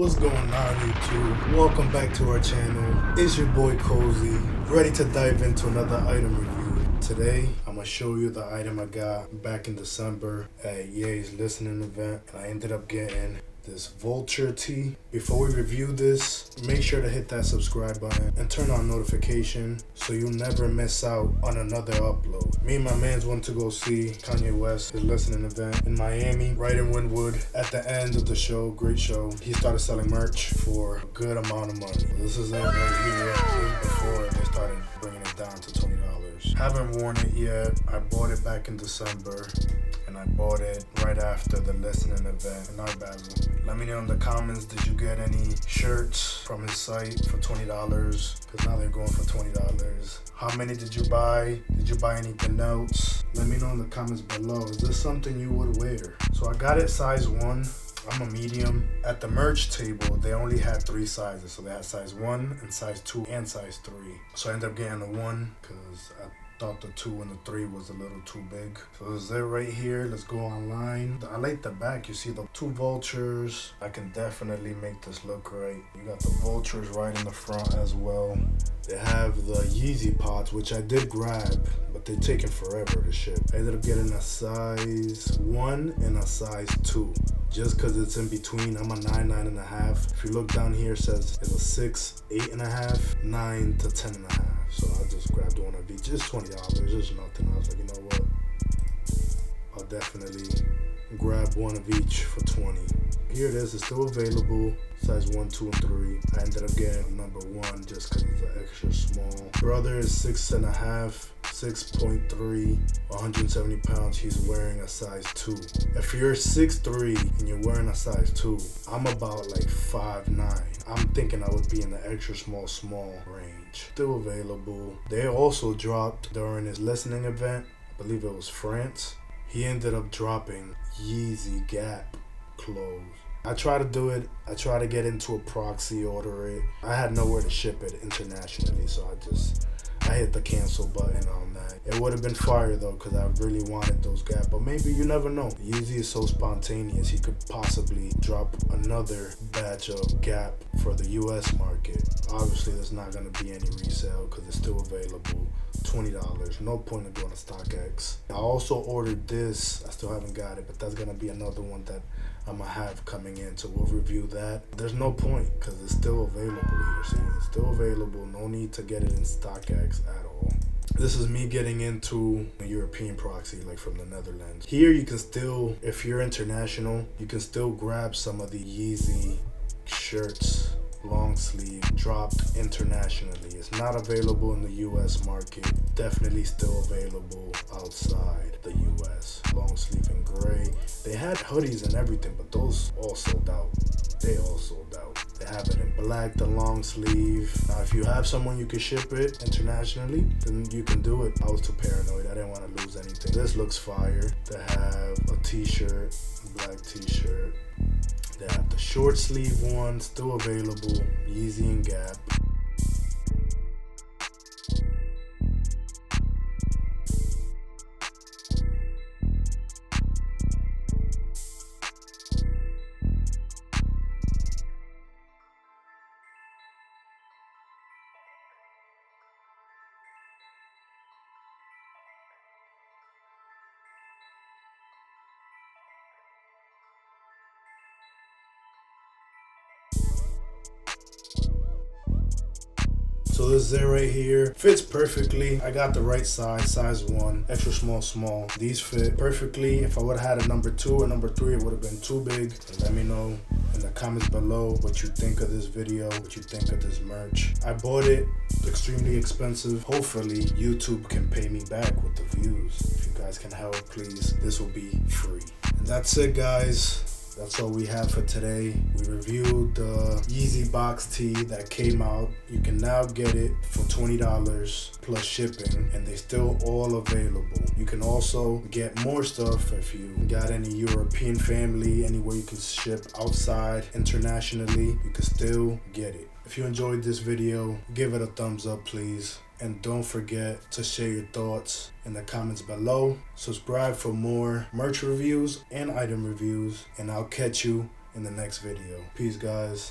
What's going on, YouTube? Welcome back to our channel. It's your boy Cozy, ready to dive into another item review. Today, I'm gonna show you the item I got back in December at Ye's listening event, and I ended up getting this Vulture tee. Before we review this, make sure to hit that subscribe button and turn on notification so you'll never miss out on another upload. Me and my mans went to go see Kanye West, his listening event in Miami, right in Wynwood. At the end of the show, great show, he started selling merch for a good amount of money. This is it right here, before they started bringing it down to $20. Haven't worn it yet. I bought it back in December, and I bought it right after the listening event in Art Basel. Let me know in the comments, did you get any shirts from his site for $20? Because now they're going for $20. How many did you buy? Did you buy anything else? Let me know in the comments below. Is this something you would wear? So I got it size 1. I'm a medium. At the merch table, they only had 3 sizes. So they had size 1 and size 2 and size 3. So I ended up getting the 1 because I thought the 2 and the 3 was a little too big. So this is it right here. Let's go online. I like the back. You see the 2 vultures. I can definitely make this look right. You got the vultures right in the front as well. They have the Yeezy pods, which I did grab, but they're taking forever to ship. I ended up getting a size 1 and a size 2. Just because it's in between. I'm a 9, 9.5. If you look down here, it says it's a 6, 8.5, 9 to 10.5. So I just grabbed one of each. It's $20. There's nothing. I was like, you know what? I'll definitely grab one of each for 20. Here it is. It's still available. Size 1, 2, and 3. I ended up getting number 1 just because it's an extra small. Brother is 6.5, 6.3, 170 pounds. He's wearing a size 2. If you're 6'3 and you're wearing a size 2, I'm about like 5'9. I'm thinking I would be in the extra small range. Still available. They also dropped during his listening event. I believe it was France. He ended up dropping Yeezy Gap clothes. I try to do it. I try to get into a proxy, order it. I had nowhere to ship it internationally, so I hit the cancel button on that. It would have been fire though, because I really wanted those Gap, but maybe you never know. Yeezy is so spontaneous, he could possibly drop another batch of Gap for the US market. Obviously there's not going to be any resale because it's still available. $20. No point in doing a StockX. I also ordered this. I still haven't got it, but that's going to be another one that I'm going to have coming in, so we'll review that. There's no point because it's still available here. See, it's still available. No need to get it in StockX at all. This is me getting into a European proxy, like from the Netherlands. Here you can still, if you're international, you can still grab some of the Yeezy shirts, long sleeve, dropped internationally. It's not available in the US market. Definitely still available outside the US. Long sleeve in gray. They had hoodies and everything, but those all sold out. They all sold out. They have it in black, the long sleeve. Now, if you have someone you can ship it internationally, then you can do it. I was too paranoid. I didn't want to lose anything. This looks fire. They have a t-shirt, black t-shirt. They have the short sleeve one, still available. Yeezy and Gap. So this is it right here. Fits perfectly. I got the right size 1, extra small. These fit perfectly. If I would have had a number 2 or number 3, it would have been too big. So let me know in the comments below what you think of this video, what you think of this merch. I bought it extremely expensive. Hopefully YouTube can pay me back with the views. If you guys can help, please, this will be free. And that's it, guys. That's all we have for today. We reviewed the Yeezy Box T that came out. You can now get it for $20 plus shipping, and they're still all available. You can also get more stuff if you got any European family, anywhere you can ship outside internationally, you can still get it. If you enjoyed this video, give it a thumbs up, please. And don't forget to share your thoughts in the comments below. Subscribe for more merch reviews and item reviews. And I'll catch you in the next video. Peace, guys.